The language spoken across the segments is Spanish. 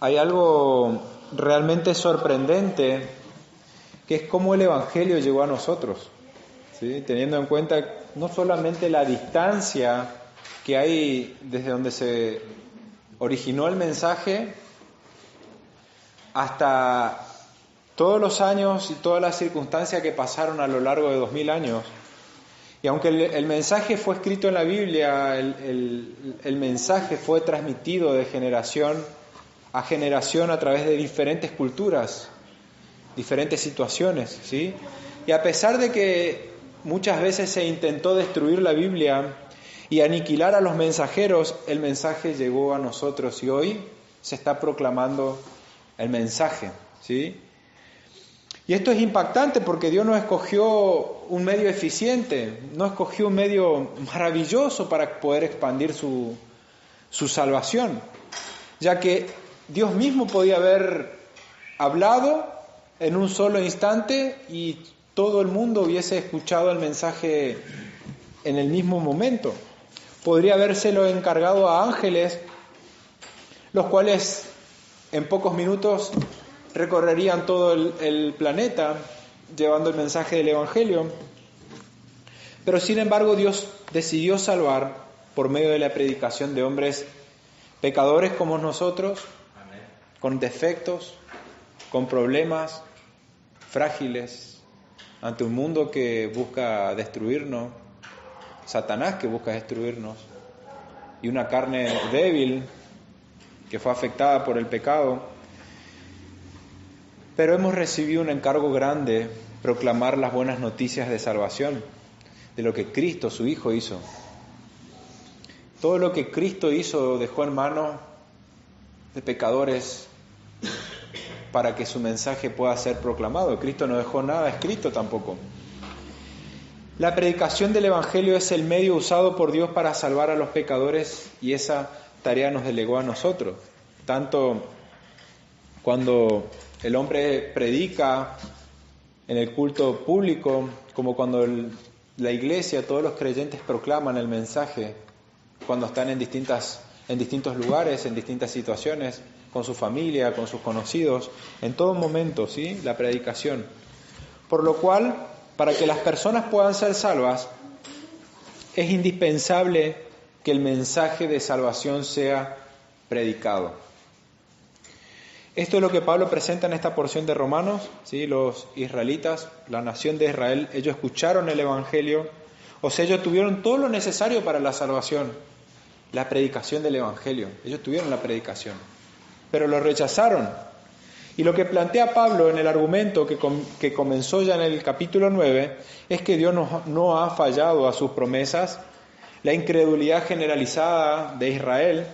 hay algo realmente sorprendente, que es cómo el Evangelio llegó a nosotros, ¿sí? Teniendo en cuenta no solamente la distancia que hay desde donde se originó el mensaje hasta todos los años y todas las circunstancias que pasaron a lo largo de 2000 años. Y aunque el mensaje fue escrito en la Biblia, el mensaje fue transmitido de generación a través de diferentes culturas, diferentes situaciones, ¿sí? Y a pesar de que muchas veces se intentó destruir la Biblia y aniquilar a los mensajeros, el mensaje llegó a nosotros y hoy se está proclamando el mensaje, ¿sí? Y esto es impactante porque Dios no escogió un medio eficiente, no escogió un medio maravilloso para poder expandir su salvación, ya que Dios mismo podía haber hablado en un solo instante y todo el mundo hubiese escuchado el mensaje en el mismo momento. Podría habérselo encargado a ángeles, los cuales en pocos minutos recorrerían todo el planeta llevando el mensaje del Evangelio. Pero sin embargo Dios decidió salvar por medio de la predicación de hombres pecadores como nosotros, con defectos, con problemas, frágiles, ante un mundo que busca destruirnos, Satanás que busca destruirnos, y una carne débil que fue afectada por el pecado. Pero hemos recibido un encargo grande, proclamar las buenas noticias de salvación, de lo que Cristo, su Hijo, hizo. Todo lo que Cristo hizo dejó en manos de pecadores para que su mensaje pueda ser proclamado. Cristo no dejó nada escrito tampoco. La predicación del Evangelio es el medio usado por Dios para salvar a los pecadores y esa tarea nos delegó a nosotros. Tanto cuando el hombre predica en el culto público, como cuando la iglesia, todos los creyentes proclaman el mensaje, cuando están en distintos lugares, en distintas situaciones, con su familia, con sus conocidos, en todo momento, ¿sí? La predicación. Por lo cual, para que las personas puedan ser salvas, es indispensable que el mensaje de salvación sea predicado. Esto es lo que Pablo presenta en esta porción de Romanos, ¿sí? Los israelitas, la nación de Israel, ellos escucharon el Evangelio, o sea, ellos tuvieron todo lo necesario para la salvación, la predicación del Evangelio. Ellos tuvieron la predicación, pero lo rechazaron. Y lo que plantea Pablo en el argumento que comenzó ya en el capítulo 9 es que Dios no ha fallado a sus promesas. La incredulidad generalizada de Israel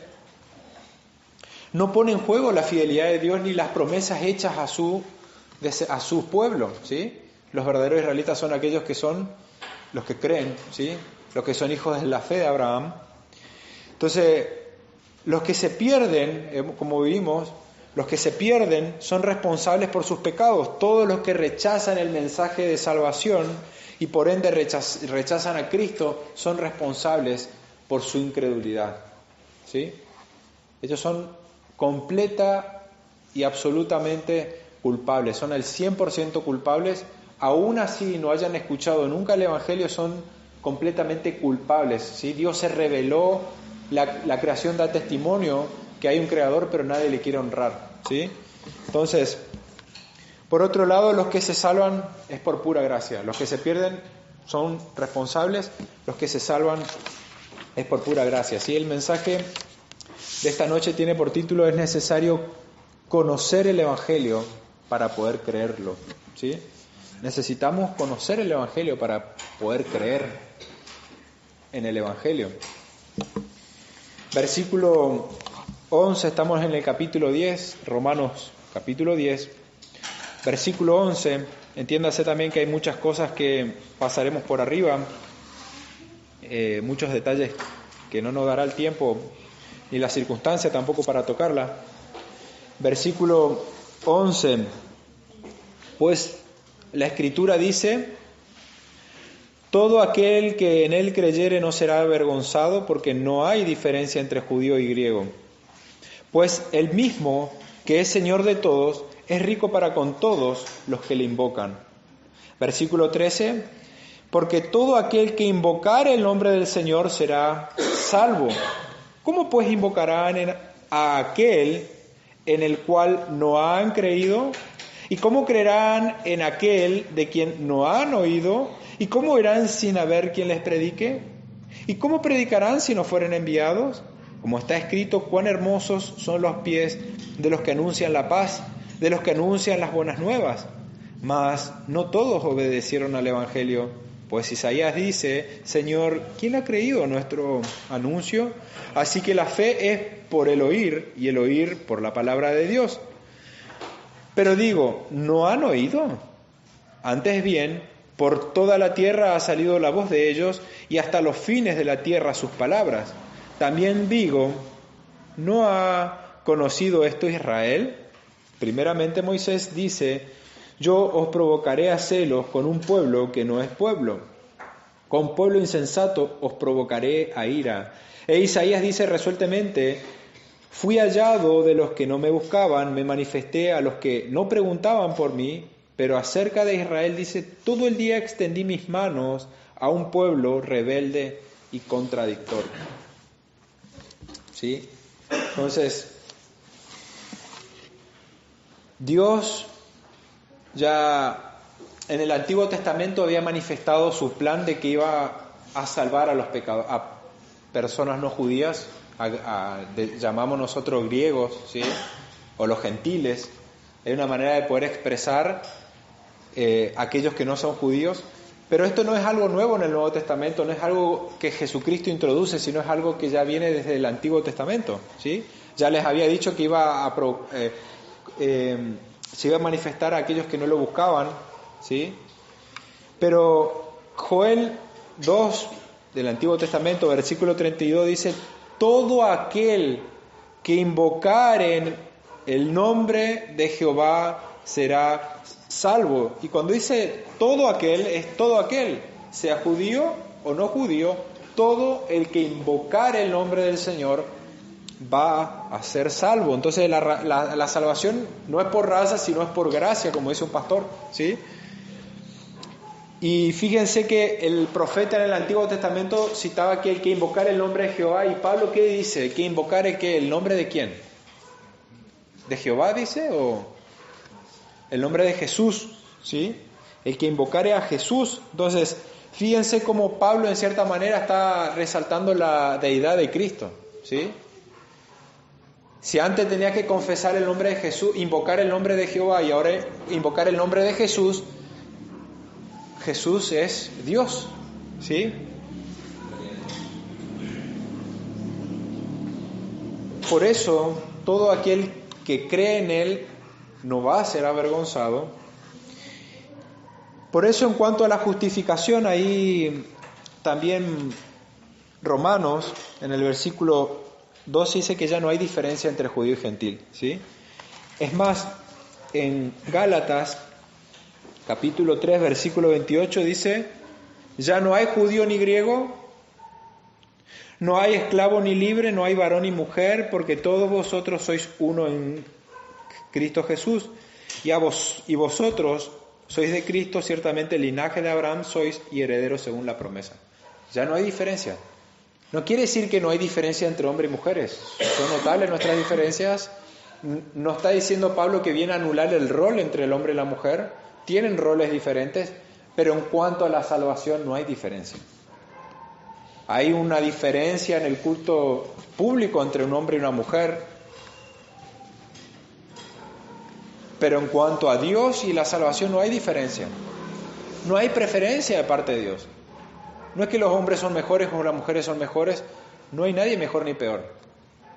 no pone en juego la fidelidad de Dios ni las promesas hechas a su pueblo, ¿sí? Los verdaderos israelitas son aquellos que son los que creen, ¿sí? Los que son hijos de la fe de Abraham. Entonces, los que se pierden, como vivimos, los que se pierden son responsables por sus pecados. Todos los que rechazan el mensaje de salvación y por ende rechazan a Cristo son responsables por su incredulidad, ¿sí? Ellos son completa y absolutamente culpables, son el 100% culpables, aún así no hayan escuchado nunca el Evangelio, son completamente culpables, ¿sí? Dios se reveló, la creación da testimonio que hay un creador, pero nadie le quiere honrar, ¿sí? Entonces, por otro lado, los que se salvan es por pura gracia, los que se pierden son responsables, los que se salvan es por pura gracia, ¿sí? El mensaje de esta noche tiene por título: es necesario conocer el Evangelio para poder creerlo, ¿sí? Necesitamos conocer el Evangelio para poder creer en el Evangelio. Versículo 11, estamos en el capítulo 10, Romanos capítulo 10, versículo 11. Entiéndase también que hay muchas cosas que pasaremos por arriba, muchos detalles que no nos dará el tiempo ni la circunstancia tampoco para tocarla. Versículo 11. Pues la Escritura dice: todo aquel que en él creyere no será avergonzado, porque no hay diferencia entre judío y griego, pues el mismo que es Señor de todos, es rico para con todos los que le invocan. Versículo 13, porque todo aquel que invocare el nombre del Señor será salvo. ¿Cómo pues invocarán a aquel en el cual no han creído? ¿Y cómo creerán en aquel de quien no han oído? ¿Y cómo irán sin haber quien les predique? ¿Y cómo predicarán si no fueren enviados? Como está escrito, cuán hermosos son los pies de los que anuncian la paz, de los que anuncian las buenas nuevas. Mas no todos obedecieron al Evangelio, pues Isaías dice, Señor, ¿quién ha creído nuestro anuncio? Así que la fe es por el oír, y el oír por la palabra de Dios. Pero digo, ¿no han oído? Antes bien, por toda la tierra ha salido la voz de ellos, y hasta los fines de la tierra sus palabras. También digo, ¿no ha conocido esto Israel? Primeramente Moisés dice, yo os provocaré a celos con un pueblo que no es pueblo. Con pueblo insensato os provocaré a ira. E Isaías dice resueltamente, fui hallado de los que no me buscaban, me manifesté a los que no preguntaban por mí, pero acerca de Israel dice, todo el día extendí mis manos a un pueblo rebelde y contradictorio. ¿Sí? Entonces, Dios ya en el Antiguo Testamento había manifestado su plan de que iba a salvar a los a personas no judías, llamamos nosotros griegos, ¿sí? O los gentiles. Hay una manera de poder expresar aquellos que no son judíos, pero esto no es algo nuevo en el Nuevo Testamento, no es algo que Jesucristo introduce, sino es algo que ya viene desde el Antiguo Testamento, ¿sí? Ya les había dicho que se iba a manifestar a aquellos que no lo buscaban, ¿sí? Pero Joel 2 del Antiguo Testamento, versículo 32, dice, todo aquel que invocare el nombre de Jehová será salvo. Y cuando dice todo aquel, es todo aquel, sea judío o no judío, todo el que invocare el nombre del Señor va a ser salvo. Entonces la salvación no es por raza, sino es por gracia, como dice un pastor, ¿sí? Y fíjense que el profeta en el Antiguo Testamento citaba que el que invocar el nombre de Jehová, y Pablo ¿qué dice? ¿Que invocar qué? ¿El nombre de quién? ¿De Jehová dice? ¿O el nombre de Jesús? ¿Sí? El que invocare a Jesús. Entonces, fíjense cómo Pablo en cierta manera está resaltando la deidad de Cristo, ¿sí? Si antes tenía que confesar el nombre de Jesús, invocar el nombre de Jehová, y ahora invocar el nombre de Jesús, Jesús es Dios, ¿sí? Por eso, todo aquel que cree en Él no va a ser avergonzado. Por eso, en cuanto a la justificación, ahí también Romanos, en el versículo 2, dice que ya no hay diferencia entre judío y gentil, ¿sí? Es más, en Gálatas, capítulo 3, versículo 28, dice, ya no hay judío ni griego, no hay esclavo ni libre, no hay varón ni mujer, porque todos vosotros sois uno en Cristo Jesús, y vosotros sois de Cristo, ciertamente el linaje de Abraham sois y herederos según la promesa. Ya no hay diferencia. No quiere decir que no hay diferencia entre hombres y mujeres. Son notables nuestras diferencias. No está diciendo Pablo que viene a anular el rol entre el hombre y la mujer. Tienen roles diferentes, pero en cuanto a la salvación no hay diferencia. Hay una diferencia en el culto público entre un hombre y una mujer, pero en cuanto a Dios y la salvación no hay diferencia. No hay preferencia de parte de Dios. No es que los hombres son mejores o las mujeres son mejores, no hay nadie mejor ni peor.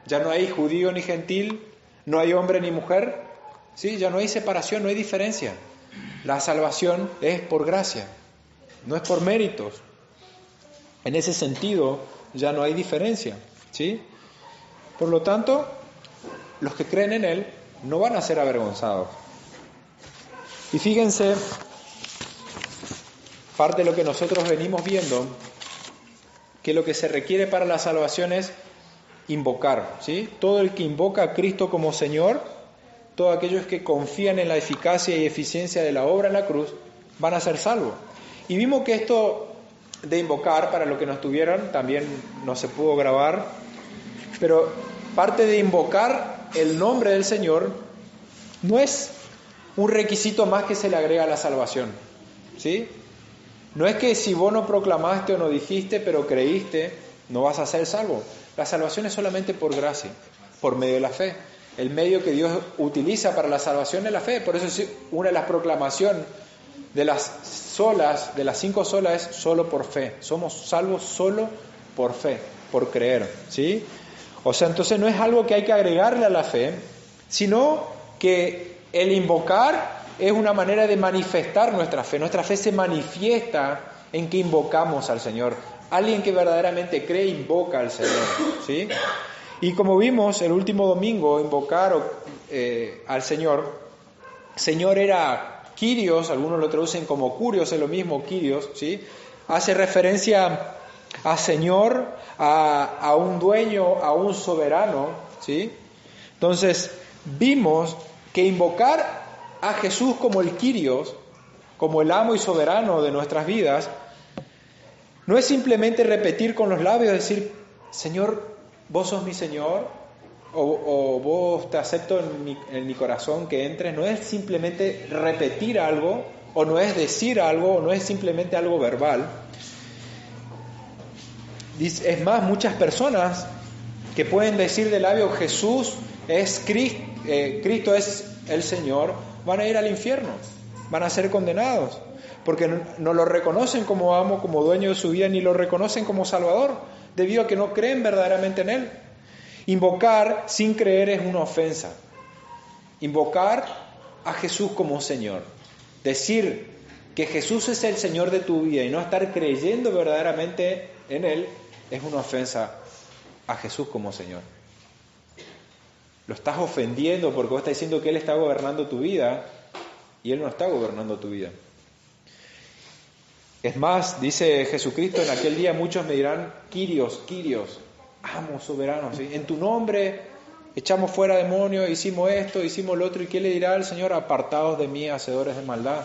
Ya no hay judío ni gentil, no hay hombre ni mujer, ¿sí? Ya no hay separación, no hay diferencia. La salvación es por gracia, no es por méritos. En ese sentido ya no hay diferencia, ¿sí? Por lo tanto, los que creen en Él no van a ser avergonzados. Y fíjense, parte de lo que nosotros venimos viendo, que lo que se requiere para la salvación es invocar, ¿sí? Todo el que invoca a Cristo como Señor todos aquellos que confían en la eficacia y eficiencia de la obra en la cruz, van a ser salvos. Y vimos que esto de invocar, para los que no estuvieron, también no se pudo grabar, pero parte de invocar el nombre del Señor no es un requisito más que se le agrega a la salvación, ¿sí? No es que si vos no proclamaste o no dijiste, pero creíste, no vas a ser salvo. La salvación es solamente por gracia, por medio de la fe. El medio que Dios utiliza para la salvación es la fe. Por eso es una de las proclamaciones de las 5 solas es solo por fe. Somos salvos solo por fe, por creer, ¿sí? O sea, entonces no es algo que hay que agregarle a la fe, sino que el invocar es una manera de manifestar nuestra fe. Nuestra fe se manifiesta en que invocamos al Señor. Alguien que verdaderamente cree invoca al Señor, ¿sí? Y como vimos el último domingo, invocar al Señor era Kyrios, algunos lo traducen como Curios, es lo mismo, Kyrios, ¿sí? Hace referencia a Señor, a un dueño, a un soberano, ¿sí? Entonces, vimos que invocar a Jesús como el Kyrios, como el amo y soberano de nuestras vidas, no es simplemente repetir con los labios, decir, Señor, vos sos mi Señor, o vos te acepto en mi corazón que entres. No es simplemente repetir algo, o no es decir algo, o no es simplemente algo verbal. Es más, muchas personas que pueden decir de labio Jesús es Cristo es el Señor, van a ir al infierno, van a ser condenados, porque no lo reconocen como amo, como dueño de su vida, ni lo reconocen como Salvador, debido a que no creen verdaderamente en Él. Invocar sin creer es una ofensa. Invocar a Jesús como Señor, decir que Jesús es el Señor de tu vida y no estar creyendo verdaderamente en Él, es una ofensa a Jesús como Señor. Lo estás ofendiendo porque vos estás diciendo que Él está gobernando tu vida y Él no está gobernando tu vida. Es más, dice Jesucristo, en aquel día muchos me dirán, Kyrios, amo, soberano, ¿sí? En tu nombre echamos fuera demonios, hicimos esto, hicimos lo otro. ¿Y qué le dirá el Señor? Apartados de mí, hacedores de maldad.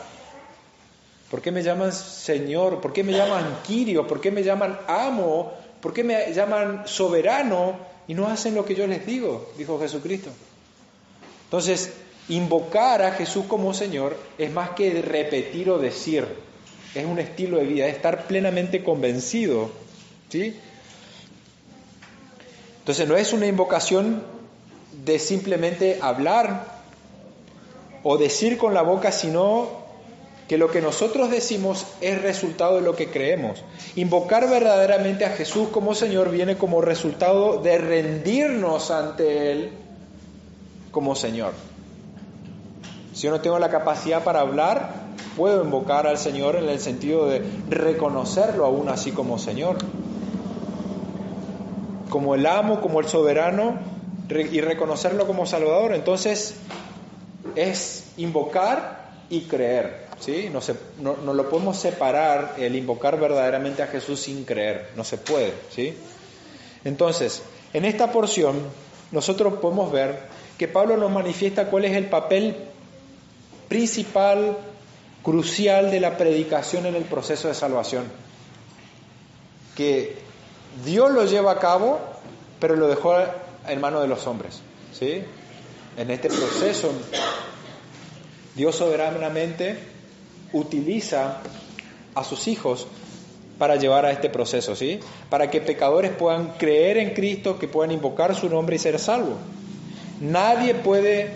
¿Por qué me llaman Señor? ¿Por qué me llaman Kyrios? ¿Por qué me llaman amo? ¿Por qué me llaman soberano? Y no hacen lo que yo les digo, dijo Jesucristo. Entonces, invocar a Jesús como Señor es más que repetir o decir. Es un estilo de vida, es estar plenamente convencido, ¿sí? Entonces no es una invocación de simplemente hablar o decir con la boca, sino que lo que nosotros decimos es resultado de lo que creemos. Invocar verdaderamente a Jesús como Señor viene como resultado de rendirnos ante Él como Señor. Si yo no tengo la capacidad para hablar, puedo invocar al Señor en el sentido de reconocerlo aún así como Señor, como el amo, como el soberano, y reconocerlo como Salvador. Entonces es invocar y creer, ¿sí? No lo podemos separar, el invocar verdaderamente a Jesús sin creer, no se puede, ¿sí? Entonces, en esta porción nosotros podemos ver que Pablo nos manifiesta cuál es el papel principal, crucial de la predicación en el proceso de salvación, que Dios lo lleva a cabo, pero lo dejó en manos de los hombres, ¿sí? En este proceso, Dios soberanamente utiliza a sus hijos para llevar a este proceso, ¿sí? Para que pecadores puedan creer en Cristo, que puedan invocar su nombre y ser salvos. Nadie puede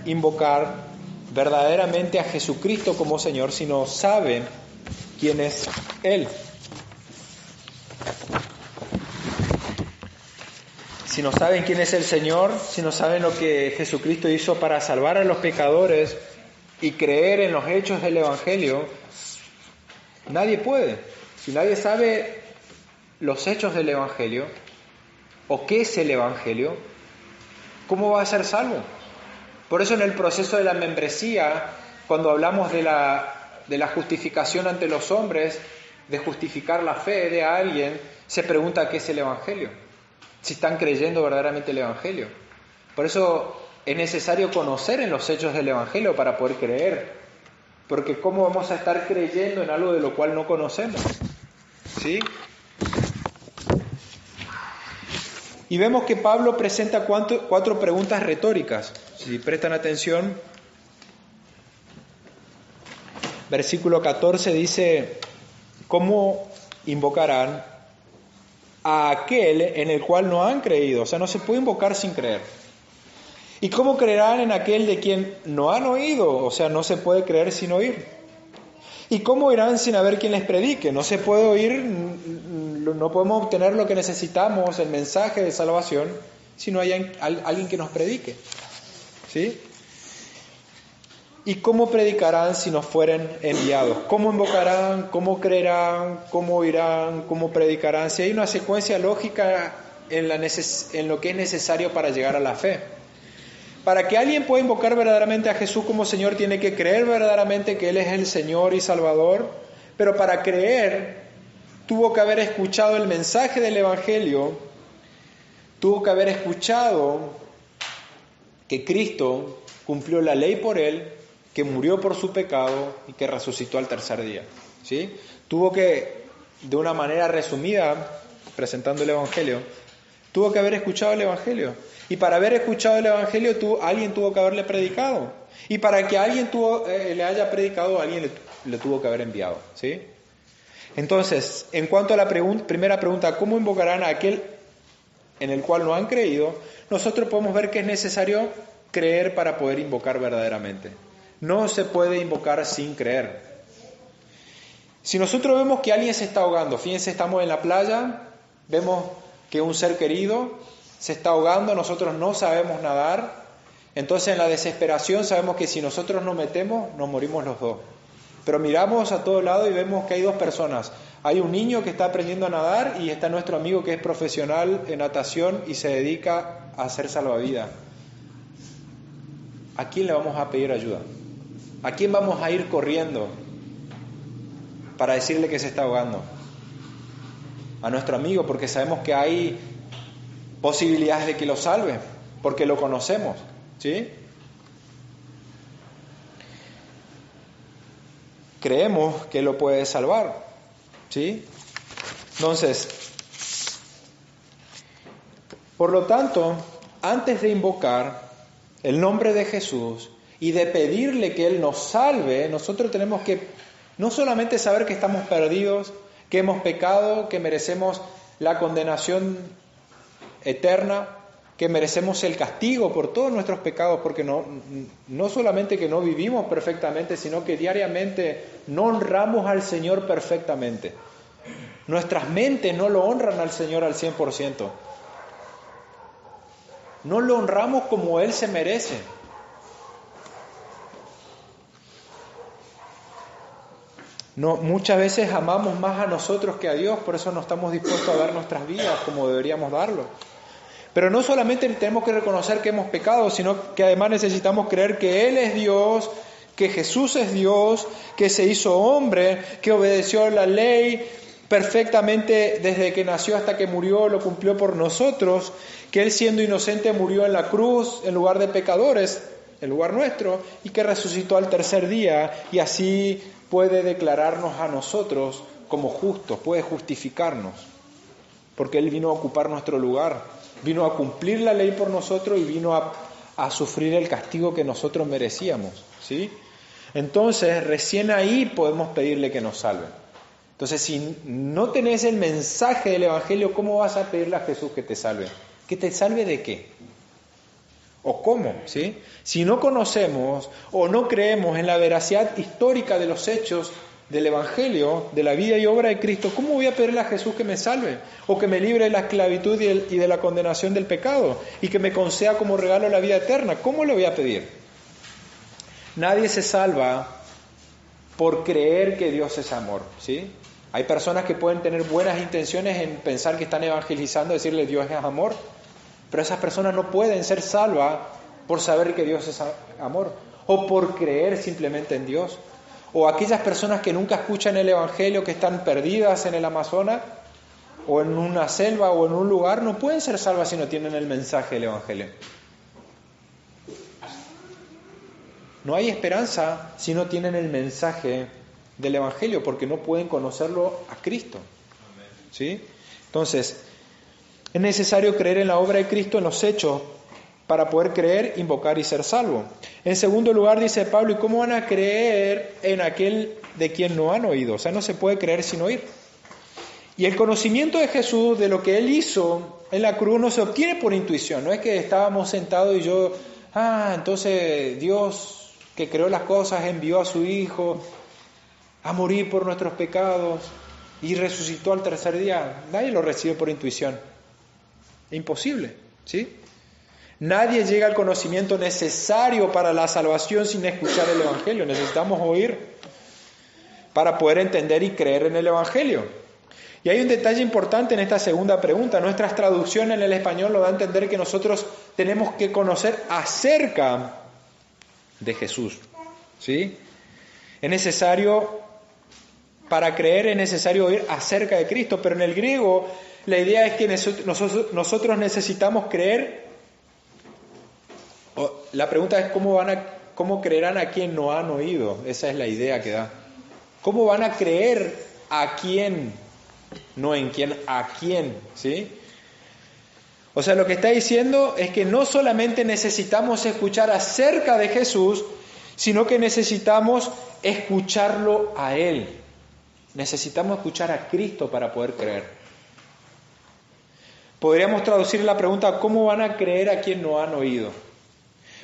invocar verdaderamente a Jesucristo como Señor si no sabe quién es Él. Si no saben quién es el Señor, si no saben lo que Jesucristo hizo para salvar a los pecadores y creer en los hechos del Evangelio, nadie puede. Si nadie sabe los hechos del Evangelio o qué es el Evangelio, ¿cómo va a ser salvo? Por eso en el proceso de la membresía, cuando hablamos de la justificación ante los hombres, de justificar la fe de alguien, se pregunta qué es el Evangelio, si están creyendo verdaderamente el Evangelio. Por eso es necesario conocer en los hechos del Evangelio para poder creer. Porque ¿cómo vamos a estar creyendo en algo de lo cual no conocemos? ¿Sí? Y vemos que Pablo presenta cuatro preguntas retóricas. Si prestan atención, versículo 14 dice: ¿cómo invocarán a aquel en el cual no han creído? O sea, no se puede invocar sin creer. ¿Y cómo creerán en aquel de quien no han oído? O sea, no se puede creer sin oír. ¿Y cómo irán sin haber quien les predique? No se puede oír, no podemos obtener lo que necesitamos, el mensaje de salvación, si no hay alguien que nos predique. ¿Sí? ¿Y cómo predicarán si no fueren enviados? ¿Cómo invocarán? ¿Cómo creerán? ¿Cómo oirán? ¿Cómo predicarán? Si hay una secuencia lógica en lo que es necesario para llegar a la fe. Para que alguien pueda invocar verdaderamente a Jesús como Señor, tiene que creer verdaderamente que Él es el Señor y Salvador, pero para creer tuvo que haber escuchado el mensaje del Evangelio, tuvo que haber escuchado que Cristo cumplió la ley por él, que murió por su pecado y que resucitó al tercer día. ¿Sí? Tuvo que, de una manera resumida, presentando el Evangelio, tuvo que haber escuchado el Evangelio. Y para haber escuchado el Evangelio, alguien tuvo que haberle predicado. Y para que alguien le haya predicado, alguien le tuvo que haber enviado. ¿Sí? Entonces, en cuanto a la primera pregunta, ¿cómo invocarán a aquel en el cual no han creído? Nosotros podemos ver que es necesario creer para poder invocar verdaderamente. No se puede invocar sin creer. Si nosotros vemos que alguien se está ahogando, fíjense, estamos en la playa, vemos que un ser querido se está ahogando, nosotros no sabemos nadar, entonces en la desesperación sabemos que si nosotros nos metemos, nos morimos los dos. Pero miramos a todo lado y vemos que hay dos personas. Hay un niño que está aprendiendo a nadar y está nuestro amigo que es profesional en natación y se dedica a hacer salvavidas. ¿A quién le vamos a pedir ayuda? ¿A quién vamos a ir corriendo para decirle que se está ahogando? A nuestro amigo, porque sabemos que hay posibilidades de que lo salve, porque lo conocemos, ¿sí? Creemos que lo puede salvar, ¿sí? Entonces, por lo tanto, antes de invocar el nombre de Jesús y de pedirle que Él nos salve, nosotros tenemos que no solamente saber que estamos perdidos, que hemos pecado, que merecemos la condenación eterna, que merecemos el castigo por todos nuestros pecados, porque no solamente que no vivimos perfectamente, sino que diariamente no honramos al Señor perfectamente. Nuestras mentes no lo honran al Señor al 100%. No lo honramos como Él se merece. No, muchas veces amamos más a nosotros que a Dios, por eso no estamos dispuestos a dar nuestras vidas como deberíamos darlo. Pero no solamente tenemos que reconocer que hemos pecado, sino que además necesitamos creer que Él es Dios, que Jesús es Dios, que se hizo hombre, que obedeció la ley perfectamente desde que nació hasta que murió, lo cumplió por nosotros, que Él siendo inocente murió en la cruz en lugar de pecadores, en lugar nuestro, y que resucitó al tercer día y así puede declararnos a nosotros como justos, puede justificarnos, porque Él vino a ocupar nuestro lugar. Vino a cumplir la ley por nosotros y vino a sufrir el castigo que nosotros merecíamos, ¿sí? Entonces, recién ahí podemos pedirle que nos salve. Entonces, si no tenés el mensaje del Evangelio, ¿cómo vas a pedirle a Jesús que te salve? ¿Que te salve de qué? ¿O cómo? ¿Sí? Si no conocemos o no creemos en la veracidad histórica de los hechos del Evangelio, de la vida y obra de Cristo, ¿cómo voy a pedirle a Jesús que me salve? O que me libre de la esclavitud y de la condenación del pecado y que me conceda como regalo la vida eterna. ¿Cómo le voy a pedir? Nadie se salva por creer que Dios es amor, ¿sí? Hay personas que pueden tener buenas intenciones en pensar que están evangelizando, decirle Dios es amor, pero esas personas no pueden ser salvas por saber que Dios es amor o por creer simplemente en Dios. O aquellas personas que nunca escuchan el Evangelio, que están perdidas en el Amazonas, o en una selva, o en un lugar, no pueden ser salvas si no tienen el mensaje del Evangelio. No hay esperanza si no tienen el mensaje del Evangelio, porque no pueden conocerlo a Cristo. ¿Sí? Entonces, es necesario creer en la obra de Cristo, en los hechos, para poder creer, invocar y ser salvo. En segundo lugar, dice Pablo, ¿y cómo van a creer en aquel de quien no han oído? O sea, no se puede creer sin oír. Y el conocimiento de Jesús, de lo que Él hizo en la cruz, no se obtiene por intuición. No es que estábamos sentados y yo, entonces Dios que creó las cosas envió a su Hijo a morir por nuestros pecados y resucitó al tercer día. Nadie lo recibe por intuición. Imposible, ¿sí? Nadie llega al conocimiento necesario para la salvación sin escuchar el Evangelio. Necesitamos oír para poder entender y creer en el Evangelio. Y hay un detalle importante en esta segunda pregunta. Nuestras traducciones en el español nos da a entender que nosotros tenemos que conocer acerca de Jesús, ¿sí? Es necesario, para creer es necesario oír acerca de Cristo, pero en el griego la idea es que nosotros necesitamos creer. La pregunta es ¿cómo creerán a quien no han oído? Esa es la idea que da. ¿Cómo van a creer a quién? No en quién, a quién, ¿sí? O sea, lo que está diciendo es que no solamente necesitamos escuchar acerca de Jesús, sino que necesitamos escucharlo a Él. Necesitamos escuchar a Cristo para poder creer. Podríamos traducir la pregunta, ¿cómo van a creer a quien no han oído?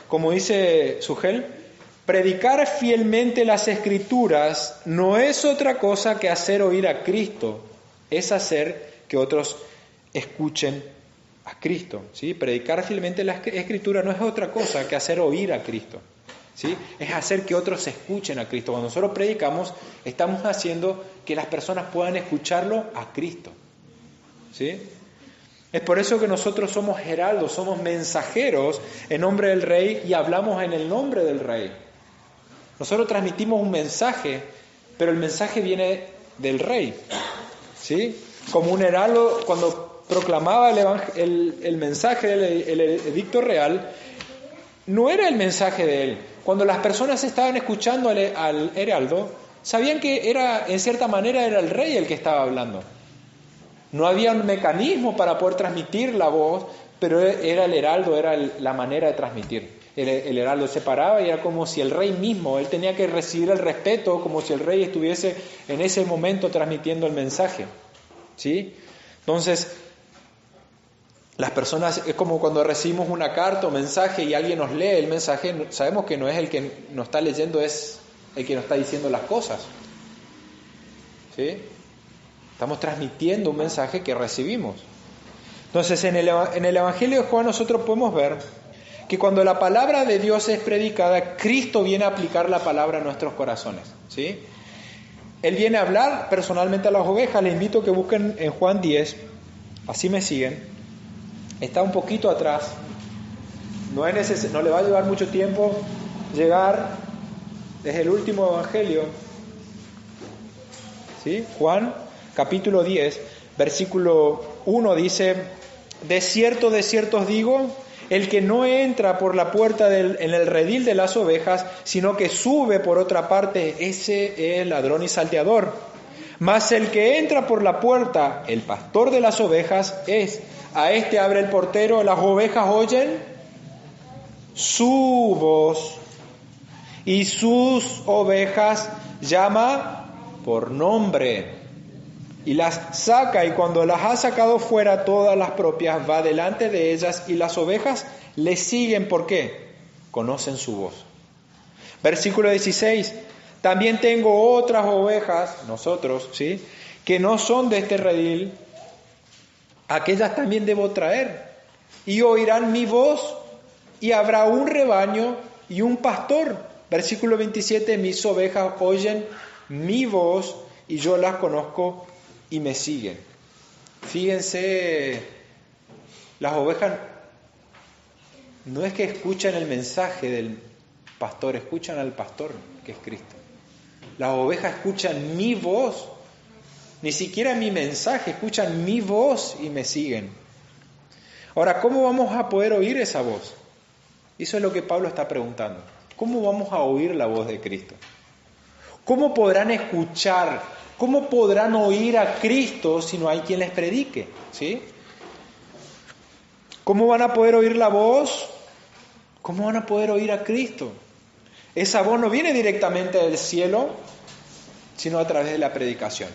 Como dice Sugel, predicar fielmente las Escrituras no es otra cosa que hacer oír a Cristo, es hacer que otros escuchen a Cristo, ¿sí? Predicar fielmente la Escritura no es otra cosa que hacer oír a Cristo, ¿sí? Es hacer que otros escuchen a Cristo. Cuando nosotros predicamos, estamos haciendo que las personas puedan escucharlo a Cristo, ¿sí? Es por eso que nosotros somos heraldos, somos mensajeros en nombre del Rey y hablamos en el nombre del Rey. Nosotros transmitimos un mensaje, pero el mensaje viene del Rey, ¿sí? Como un heraldo, cuando proclamaba el mensaje del edicto real, no era el mensaje de él. Cuando las personas estaban escuchando al heraldo, sabían que en cierta manera era el Rey el que estaba hablando. No había un mecanismo para poder transmitir la voz, pero era el heraldo, era la manera de transmitir. El heraldo se paraba y era como si el rey mismo, él tenía que recibir el respeto, como si el rey estuviese en ese momento transmitiendo el mensaje, ¿sí? Entonces, las personas, es como cuando recibimos una carta o mensaje y alguien nos lee el mensaje, sabemos que no es el que nos está leyendo, es el que nos está diciendo las cosas, ¿sí? Estamos transmitiendo un mensaje que recibimos. Entonces, en el Evangelio de Juan nosotros podemos ver que cuando la palabra de Dios es predicada, Cristo viene a aplicar la palabra a nuestros corazones, ¿sí? Él viene a hablar personalmente a las ovejas. Les invito a que busquen en Juan 10, así me siguen. Está un poquito atrás. No le va a llevar mucho tiempo llegar desde el último Evangelio, ¿sí? Juan capítulo 10, versículo 1 dice: de cierto os digo, el que no entra por la puerta en el redil de las ovejas, sino que sube por otra parte, ese es ladrón y salteador. Mas el que entra por la puerta, el pastor de las ovejas es. A este abre el portero, las ovejas oyen su voz, y sus ovejas llama por nombre. Y las saca, y cuando las ha sacado fuera todas las propias, va delante de ellas, y las ovejas le siguen. ¿Por qué? Conocen su voz. Versículo 16. También tengo otras ovejas, nosotros, ¿sí?, que no son de este redil. Aquellas también debo traer, y oirán mi voz, y habrá un rebaño y un pastor. Versículo 27. Mis ovejas oyen mi voz, y yo las conozco y me siguen. Fíjense, las ovejas no es que escuchan el mensaje del pastor, escuchan al pastor, que es Cristo. Las ovejas escuchan mi voz, ni siquiera mi mensaje, escuchan mi voz y me siguen. Ahora, ¿cómo vamos a poder oír esa voz? Eso es lo que Pablo está preguntando. ¿cómo vamos a oír la voz de Cristo? ¿Cómo podrán escuchar? ¿Cómo podrán oír a Cristo si no hay quien les predique? ¿Sí? ¿Cómo van a poder oír la voz? ¿Cómo van a poder oír a Cristo? Esa voz no viene directamente del cielo, sino a través de la predicación.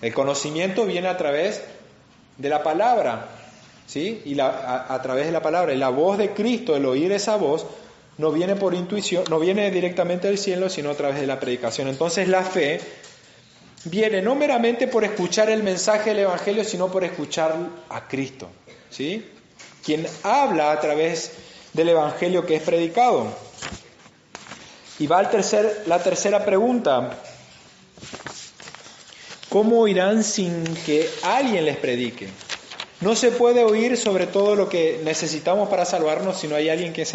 El conocimiento viene a través de la palabra, ¿sí? Y a través de la palabra. Y la voz de Cristo, el oír esa voz, no viene por intuición, no viene directamente del cielo, sino a través de la predicación. Entonces la fe viene no meramente por escuchar el mensaje del Evangelio, sino por escuchar a Cristo, ¿sí? Quien habla a través del Evangelio que es predicado. Y va la tercera pregunta. ¿Cómo oirán sin que alguien les predique? No se puede oír sobre todo lo que necesitamos para salvarnos si no hay alguien que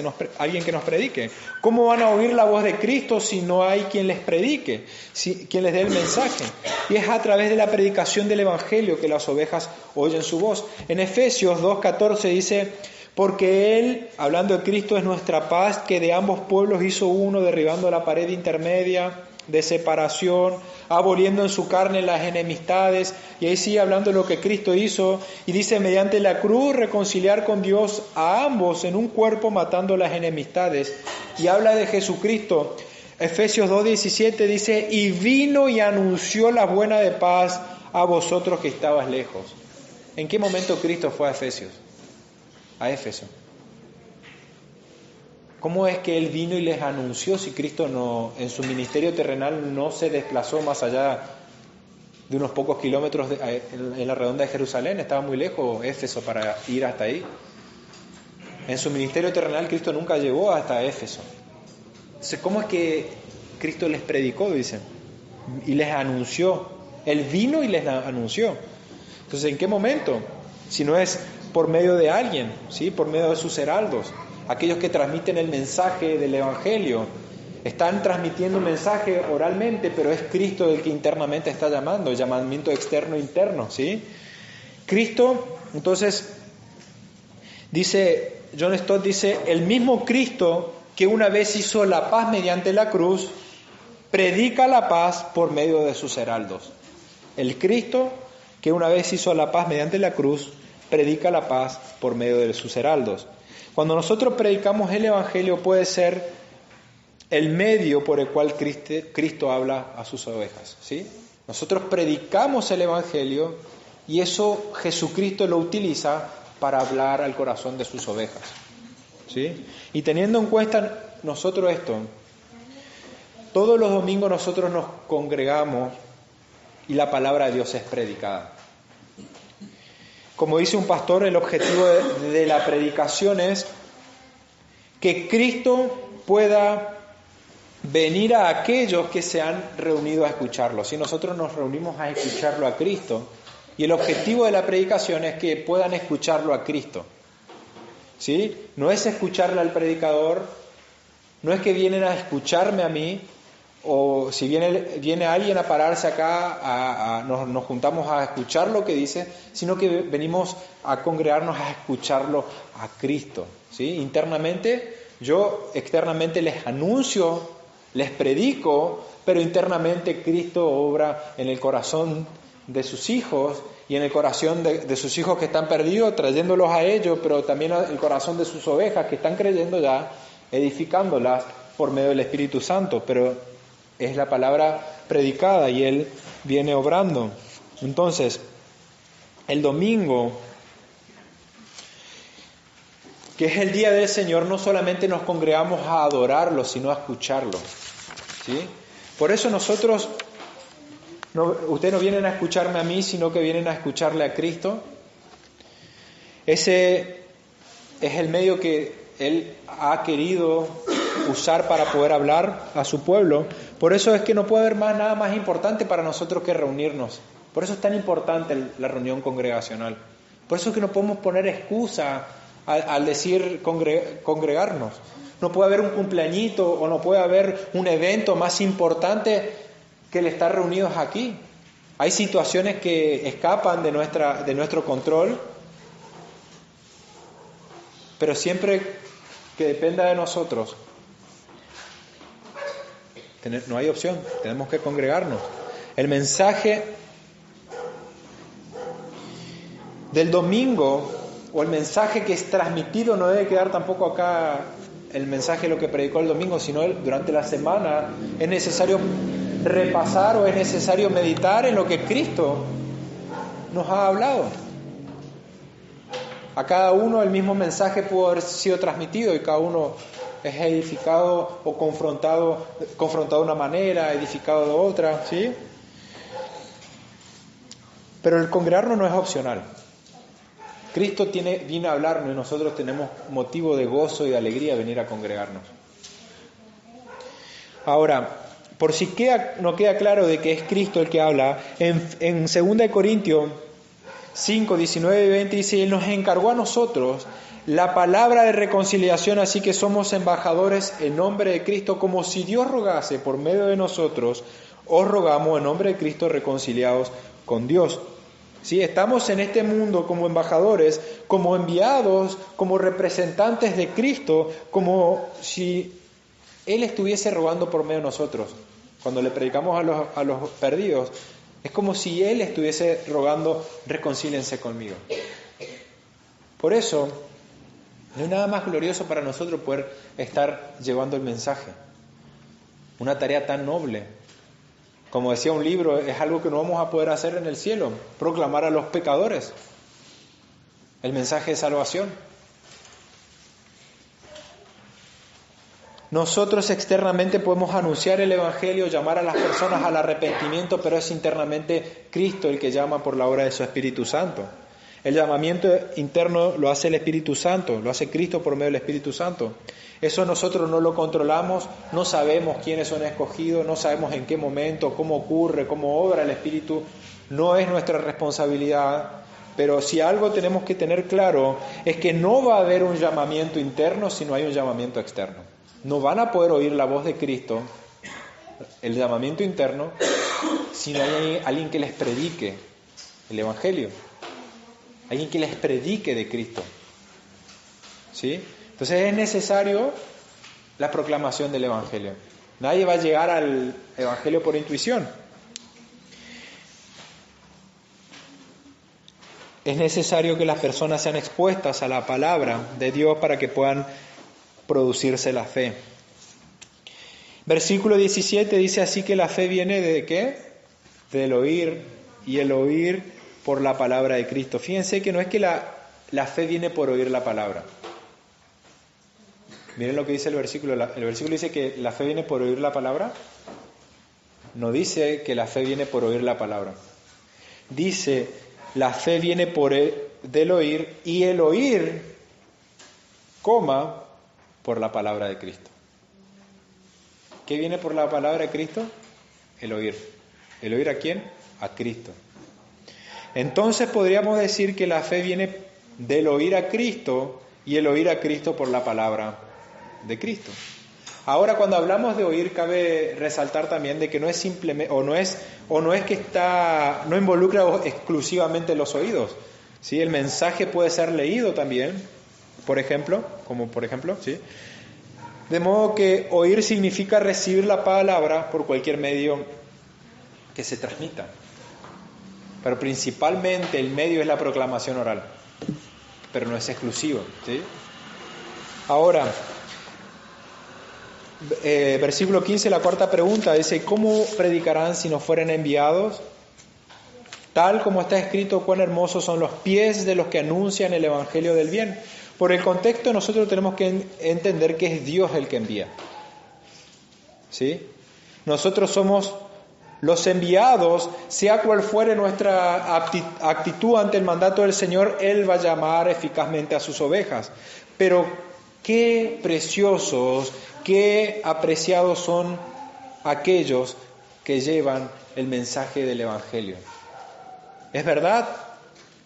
nos predique. ¿Cómo van a oír la voz de Cristo si no hay quien les predique, quien les dé el mensaje? Y es a través de la predicación del Evangelio que las ovejas oyen su voz. En Efesios 2:14 dice: porque Él, hablando de Cristo, es nuestra paz, que de ambos pueblos hizo uno, derribando la pared intermedia de separación, aboliendo en su carne las enemistades. Y ahí sigue hablando de lo que Cristo hizo, y dice: mediante la cruz reconciliar con Dios a ambos en un cuerpo, matando las enemistades. Y habla de Jesucristo. Efesios 2:17 dice: y vino y anunció la buena de paz a vosotros que estabas lejos. ¿En qué momento Cristo fue a Efesios? A Éfeso. ¿Cómo es que Él vino y les anunció si Cristo no, en su ministerio terrenal no se desplazó más allá de unos pocos kilómetros en la redonda de Jerusalén? Estaba muy lejos Éfeso para ir hasta ahí. En su ministerio terrenal Cristo nunca llegó hasta Éfeso. Entonces, ¿cómo es que Cristo les predicó, dicen? Y les anunció. Él vino y les anunció. Entonces, ¿en qué momento? Si no es por medio de alguien, ¿sí? Por medio de sus heraldos, aquellos que transmiten el mensaje del Evangelio. Están transmitiendo un mensaje oralmente, pero es Cristo el que internamente está llamando, el llamamiento externo e interno, ¿sí? Cristo, entonces, dice, John Stott dice: el mismo Cristo que una vez hizo la paz mediante la cruz, predica la paz por medio de sus heraldos. El Cristo que una vez hizo la paz mediante la cruz, predica la paz por medio de sus heraldos. Cuando nosotros predicamos el Evangelio, puede ser el medio por el cual Cristo habla a sus ovejas, ¿sí? Nosotros predicamos el Evangelio y eso Jesucristo lo utiliza para hablar al corazón de sus ovejas, ¿sí? Y teniendo en cuenta nosotros esto, todos los domingos nosotros nos congregamos y la palabra de Dios es predicada. Como dice un pastor, el objetivo de la predicación es que Cristo pueda venir a aquellos que se han reunido a escucharlo. Si nosotros nos reunimos a escucharlo a Cristo, y el objetivo de la predicación es que puedan escucharlo a Cristo, ¿sí? No es escucharle al predicador, no es que vienen a escucharme a mí, o si viene alguien a pararse acá, nos juntamos a escuchar lo que dice, sino que venimos a congregarnos a escucharlo a Cristo, ¿sí? Internamente, yo externamente les anuncio, les predico, pero internamente Cristo obra en el corazón de sus hijos y en el corazón de sus hijos que están perdidos, trayéndolos a ellos, pero también el corazón de sus ovejas que están creyendo ya, edificándolas por medio del Espíritu Santo, pero es la palabra predicada y Él viene obrando. Entonces, el domingo, que es el día del Señor, no solamente nos congregamos a adorarlo, sino a escucharlo, ¿sí? Por eso nosotros, ustedes no vienen a escucharme a mí, sino que vienen a escucharle a Cristo. Ese es el medio que Él ha querido usar para poder hablar a su pueblo. Por eso es que no puede haber nada más importante para nosotros que reunirnos. Por eso es tan importante la reunión congregacional. Por eso es que no podemos poner excusa al decir congregarnos. No puede haber un cumpleañito o no puede haber un evento más importante que el estar reunidos aquí. Hay situaciones que escapan de nuestro control, pero siempre que dependa de nosotros, no hay opción, tenemos que congregarnos. El mensaje del domingo o el mensaje que es transmitido no debe quedar tampoco acá el mensaje de lo que predicó el domingo, sino durante la semana es necesario repasar o es necesario meditar en lo que Cristo nos ha hablado. A cada uno el mismo mensaje pudo haber sido transmitido y cada uno es edificado o confrontado de una manera, edificado de otra, ¿sí? Pero el congregarnos no es opcional. Cristo viene a hablarnos y nosotros tenemos motivo de gozo y de alegría venir a congregarnos. Ahora, por si no queda claro de que es Cristo el que habla, en 2 Corintios 5, 19 y 20 dice: Él nos encargó a nosotros la palabra de reconciliación, así que somos embajadores en nombre de Cristo, como si Dios rogase por medio de nosotros, os rogamos en nombre de Cristo reconciliados con Dios. ¿Sí? Estamos en este mundo como embajadores, como enviados, como representantes de Cristo, como si Él estuviese rogando por medio de nosotros. Cuando le predicamos a los perdidos, es como si Él estuviese rogando: reconcíliense conmigo. Por eso, no hay nada más glorioso para nosotros poder estar llevando el mensaje. Una tarea tan noble. Como decía un libro, es algo que no vamos a poder hacer en el cielo: proclamar a los pecadores el mensaje de salvación. Nosotros externamente podemos anunciar el Evangelio, llamar a las personas al arrepentimiento, pero es internamente Cristo el que llama por la obra de su Espíritu Santo. El llamamiento interno lo hace el Espíritu Santo, lo hace Cristo por medio del Espíritu Santo. Eso nosotros no lo controlamos, no sabemos quiénes son escogidos, no sabemos en qué momento, cómo ocurre, cómo obra el Espíritu. No es nuestra responsabilidad, pero si algo tenemos que tener claro es que no va a haber un llamamiento interno si no hay un llamamiento externo. No van a poder oír la voz de Cristo, el llamamiento interno, si no hay alguien que les predique el Evangelio. Alguien que les predique de Cristo. ¿Sí? Entonces es necesario la proclamación del Evangelio. Nadie va a llegar al Evangelio por intuición. Es necesario que las personas sean expuestas a la palabra de Dios para que puedan producirse la fe. Versículo 17 dice: así que la fe viene ¿de qué? Del oír, y el oír por la palabra de Cristo. Fíjense que no es que la fe viene por oír la palabra. Miren lo que dice el versículo. El versículo dice que la fe viene por oír la palabra. No dice que la fe viene por oír la palabra. Dice: la fe viene del oír, y el oír, por la palabra de Cristo. ¿Qué viene por la palabra de Cristo? El oír. ¿El oír a quién? A Cristo. Entonces podríamos decir que la fe viene del oír a Cristo y el oír a Cristo por la palabra de Cristo. Ahora, cuando hablamos de oír, cabe resaltar también de que no es simplemente, no es que no involucra exclusivamente los oídos. ¿Sí? El mensaje puede ser leído también, por ejemplo, ¿sí? De modo que oír significa recibir la palabra por cualquier medio que se transmita. Pero principalmente el medio es la proclamación oral, pero no es exclusivo, ¿sí? Ahora, versículo 15, la cuarta pregunta, dice: ¿cómo predicarán si no fueren enviados? Tal como está escrito, cuán hermosos son los pies de los que anuncian el Evangelio del bien. Por el contexto nosotros tenemos que entender que es Dios el que envía, ¿sí? Nosotros somos los enviados, sea cual fuere nuestra actitud ante el mandato del Señor, Él va a llamar eficazmente a sus ovejas. Pero qué preciosos, qué apreciados son aquellos que llevan el mensaje del Evangelio. Es verdad,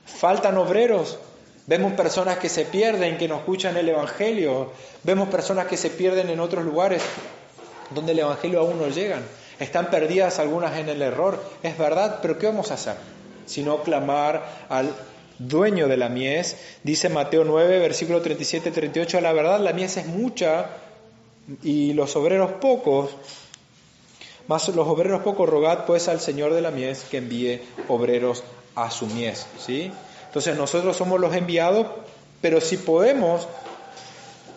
faltan obreros. Vemos personas que se pierden, que no escuchan el Evangelio. Vemos personas que se pierden en otros lugares donde el Evangelio aún no llega. Están perdidas algunas en el error, es verdad, pero ¿qué vamos a hacer? Sino clamar dueño de la mies. Dice Mateo 9, versículo 37-38, a la verdad la mies es mucha y los obreros pocos, mas los obreros pocos, rogad pues al Señor de la mies que envíe obreros a su mies, ¿sí? Entonces nosotros somos los enviados, pero si podemos,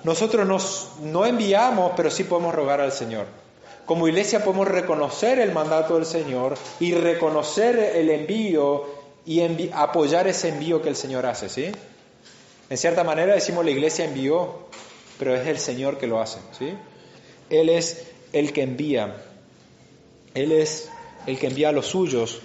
nosotros no enviamos, pero sí podemos rogar al Señor. Como iglesia podemos reconocer el mandato del Señor y reconocer el envío y apoyar ese envío que el Señor hace, ¿sí? En cierta manera decimos la iglesia envió, pero es el Señor que lo hace, ¿sí? Él es el que envía. Él es el que envía a los suyos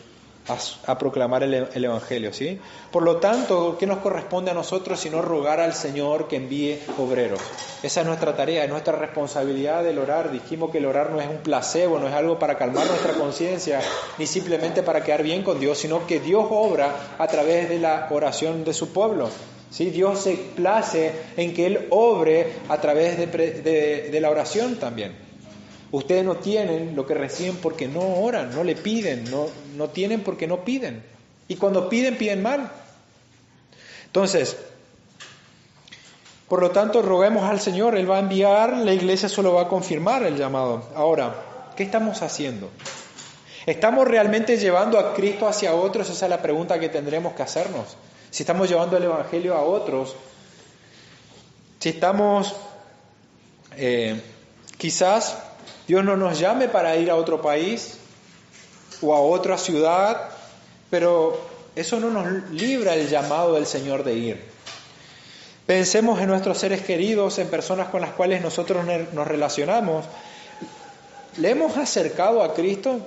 a proclamar el Evangelio, ¿sí? Por lo tanto, ¿qué nos corresponde a nosotros sino rogar al Señor que envíe obreros? Esa es nuestra tarea, es nuestra responsabilidad del orar. Dijimos que el orar no es un placebo, no es algo para calmar nuestra conciencia, ni simplemente para quedar bien con Dios, sino que Dios obra a través de la oración de su pueblo, ¿sí? Dios se place en que Él obre a través de la oración también. Ustedes no tienen lo que reciben porque no oran, no le piden, no tienen porque no piden. Y cuando piden, piden mal. Entonces, por lo tanto, roguemos al Señor, Él va a enviar, la iglesia solo va a confirmar el llamado. Ahora, ¿qué estamos haciendo? ¿Estamos realmente llevando a Cristo hacia otros? Esa es la pregunta que tendremos que hacernos. Si estamos llevando el Evangelio a otros, si estamos, quizás Dios no nos llame para ir a otro país o a otra ciudad, pero eso no nos libra el llamado del Señor de ir. Pensemos en nuestros seres queridos, en personas con las cuales nosotros nos relacionamos. ¿Le hemos acercado a Cristo?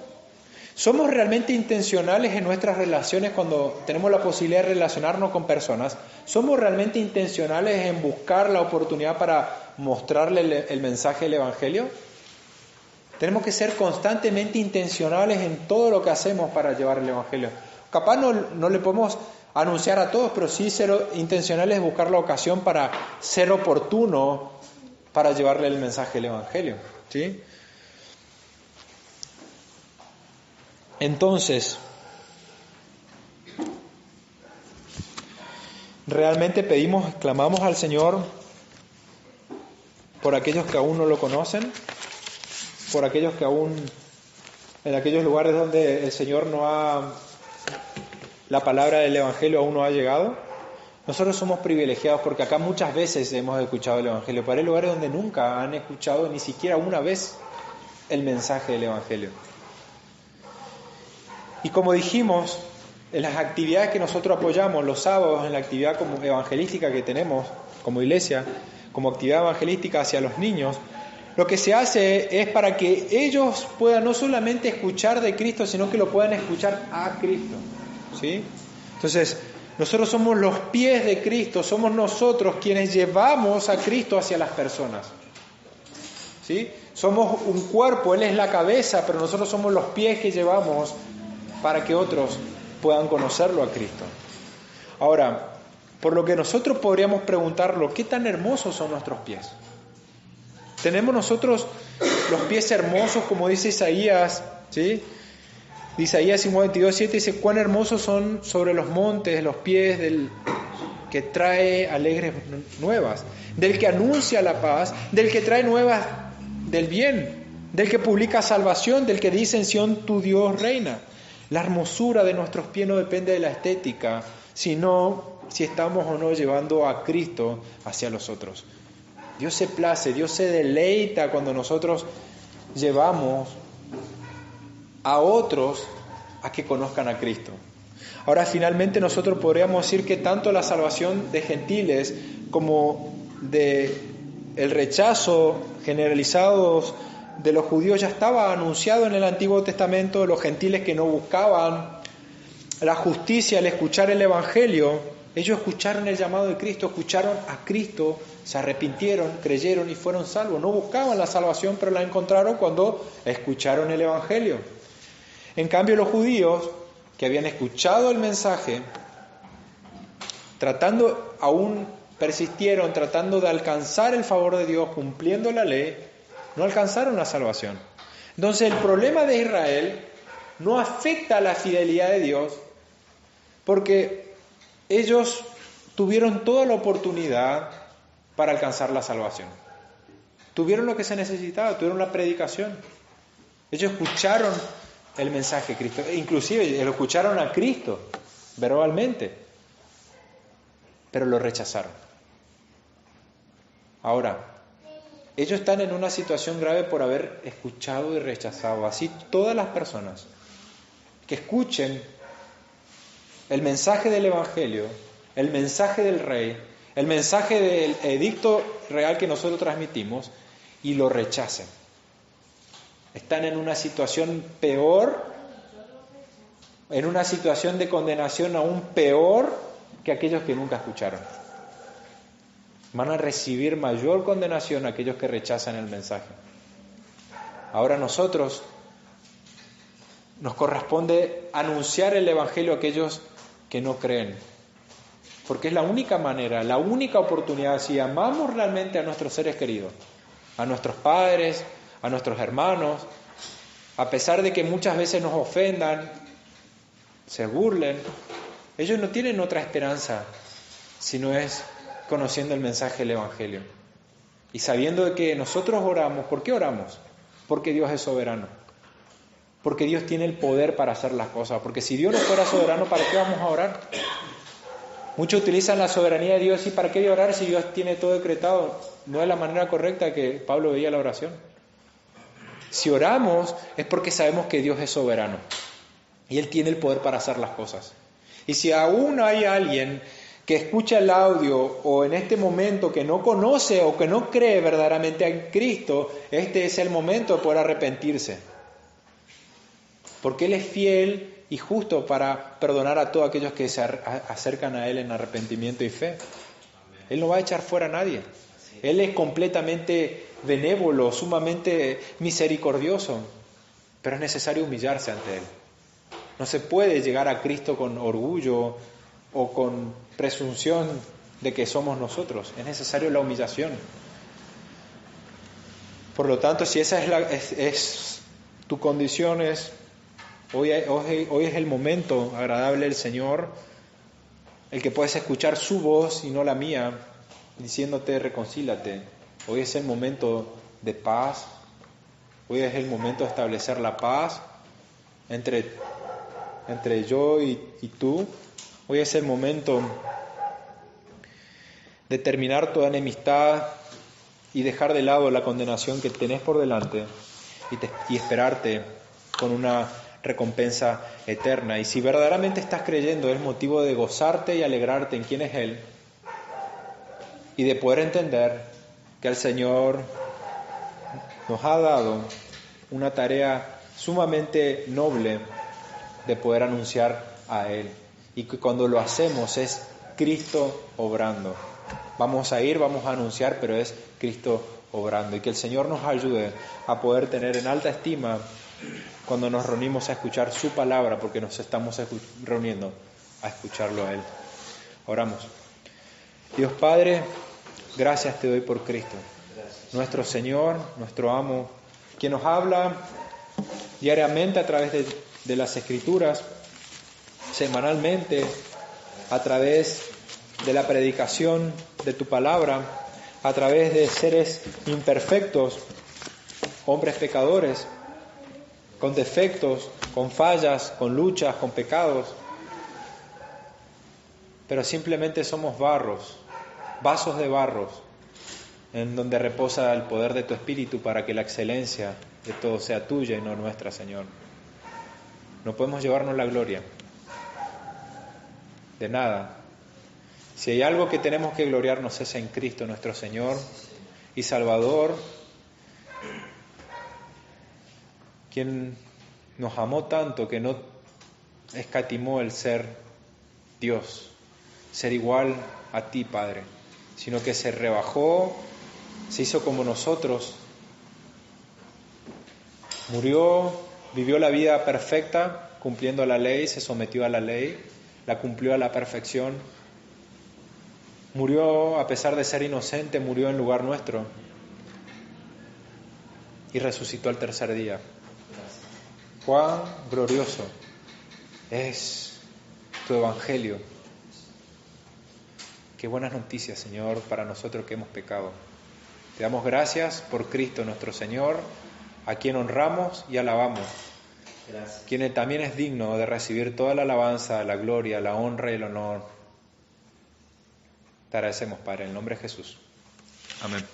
¿Somos realmente intencionales en nuestras relaciones cuando tenemos la posibilidad de relacionarnos con personas? ¿Somos realmente intencionales en buscar la oportunidad para mostrarle el mensaje del Evangelio? Tenemos que ser constantemente intencionales en todo lo que hacemos para llevar el Evangelio. Capaz no le podemos anunciar a todos, pero sí ser intencionales en buscar la ocasión para ser oportuno para llevarle el mensaje del Evangelio, ¿sí? Entonces, realmente clamamos al Señor por aquellos que aún no lo conocen, por aquellos que aún, en aquellos lugares donde el Señor la palabra del Evangelio aún no ha llegado. Nosotros somos privilegiados porque acá muchas veces hemos escuchado el Evangelio, pero hay lugares donde nunca han escuchado ni siquiera una vez el mensaje del Evangelio. Y como dijimos, en las actividades que nosotros apoyamos los sábados, en la actividad como evangelística que tenemos como iglesia, como actividad evangelística hacia los niños, lo que se hace es para que ellos puedan no solamente escuchar de Cristo, sino que lo puedan escuchar a Cristo, ¿sí? Entonces, nosotros somos los pies de Cristo, somos nosotros quienes llevamos a Cristo hacia las personas, ¿sí? Somos un cuerpo, Él es la cabeza, pero nosotros somos los pies que llevamos para que otros puedan conocerlo a Cristo. Ahora, por lo que nosotros podríamos preguntarlo, ¿qué tan hermosos son nuestros pies? ¿Tenemos nosotros los pies hermosos, como dice Isaías, ¿sí? Isaías 52:7 dice, cuán hermosos son sobre los montes los pies del que trae alegres nuevas, del que anuncia la paz, del que trae nuevas del bien, del que publica salvación, del que dice en Sión tu Dios reina. La hermosura de nuestros pies no depende de la estética, sino si estamos o no llevando a Cristo hacia los otros. Dios se place, Dios se deleita cuando nosotros llevamos a otros a que conozcan a Cristo. Ahora, finalmente nosotros podríamos decir que tanto la salvación de gentiles como de el rechazo generalizado de los judíos ya estaba anunciado en el Antiguo Testamento. Los gentiles que no buscaban la justicia al escuchar el Evangelio, ellos escucharon el llamado de Cristo, escucharon a Cristo, se arrepintieron, creyeron y fueron salvos. No buscaban la salvación, pero la encontraron cuando escucharon el Evangelio. En cambio, los judíos que habían escuchado el mensaje, persistieron tratando de alcanzar el favor de Dios, cumpliendo la ley, no alcanzaron la salvación. Entonces, el problema de Israel no afecta a la fidelidad de Dios, porque ellos tuvieron toda la oportunidad para alcanzar la salvación. Tuvieron lo que se necesitaba, tuvieron la predicación. Ellos escucharon el mensaje de Cristo, inclusive lo escucharon a Cristo verbalmente, pero lo rechazaron. Ahora, ellos están en una situación grave por haber escuchado y rechazado. Así todas las personas que escuchen el mensaje del Evangelio, el mensaje del Rey, el mensaje del edicto real que nosotros transmitimos y lo rechacen, están en una situación peor, en una situación de condenación aún peor que aquellos que nunca escucharon. Van a recibir mayor condenación aquellos que rechazan el mensaje. Ahora nosotros nos corresponde anunciar el Evangelio a aquellos que no creen, porque es la única manera, la única oportunidad, si amamos realmente a nuestros seres queridos, a nuestros padres, a nuestros hermanos, a pesar de que muchas veces nos ofendan, se burlen, ellos no tienen otra esperanza si no es conociendo el mensaje del Evangelio y sabiendo de que nosotros oramos. ¿Por qué oramos? Porque Dios es soberano, porque Dios tiene el poder para hacer las cosas, porque si Dios no fuera soberano, ¿para qué vamos a orar? Muchos utilizan la soberanía de Dios y ¿para qué orar si Dios tiene todo decretado? No es la manera correcta que Pablo veía la oración. Si oramos es porque sabemos que Dios es soberano y Él tiene el poder para hacer las cosas. Y si aún hay alguien que escucha el audio o en este momento que no conoce o que no cree verdaderamente en Cristo, este es el momento de poder arrepentirse. Porque Él es fiel y justo para perdonar a todos aquellos que se acercan a Él en arrepentimiento y fe. Él no va a echar fuera a nadie. Él es completamente benévolo, sumamente misericordioso, pero es necesario humillarse ante Él. No se puede llegar a Cristo con orgullo o con presunción de que somos nosotros. Es necesario la humillación. Por lo tanto, si esa es tu condición, hoy es el momento agradable del Señor, el que puedes escuchar su voz y no la mía, diciéndote reconcílate. Hoy es el momento de paz. Hoy es el momento de establecer la paz entre yo y tú. Hoy es el momento de terminar toda enemistad y dejar de lado la condenación que tenés por delante y esperarte con una recompensa eterna. Y si verdaderamente estás creyendo, es motivo de gozarte y alegrarte en quién es Él y de poder entender que el Señor nos ha dado una tarea sumamente noble de poder anunciar a Él, y que cuando lo hacemos es Cristo obrando. Vamos a anunciar, pero es Cristo obrando, y que el Señor nos ayude a poder tener en alta estima cuando nos reunimos a escuchar su palabra, porque nos estamos reuniendo a escucharlo a Él. Oramos. Dios Padre, gracias te doy por Cristo, nuestro Señor, nuestro amo, quien nos habla diariamente a través de las Escrituras, semanalmente, a través de la predicación de tu palabra, a través de seres imperfectos, hombres pecadores, con defectos, con fallas, con luchas, con pecados, pero simplemente somos barros, vasos de barros, en donde reposa el poder de tu Espíritu para que la excelencia de todo sea tuya y no nuestra, Señor. No podemos llevarnos la gloria de nada. Si hay algo que tenemos que gloriarnos es en Cristo, nuestro Señor y Salvador, quien nos amó tanto que no escatimó el ser Dios, ser igual a ti, Padre, sino que se rebajó, se hizo como nosotros, murió, vivió la vida perfecta, cumpliendo la ley, se sometió a la ley, la cumplió a la perfección, murió a pesar de ser inocente, murió en lugar nuestro y resucitó al tercer día. Cuán glorioso es tu Evangelio, Qué buenas noticias, Señor, para nosotros que hemos pecado. Te damos gracias por Cristo nuestro Señor, a quien honramos y alabamos, Gracias. quien también es digno de recibir toda la alabanza, la gloria, la honra y el honor. Te agradecemos, Padre, en el nombre de Jesús. Amén.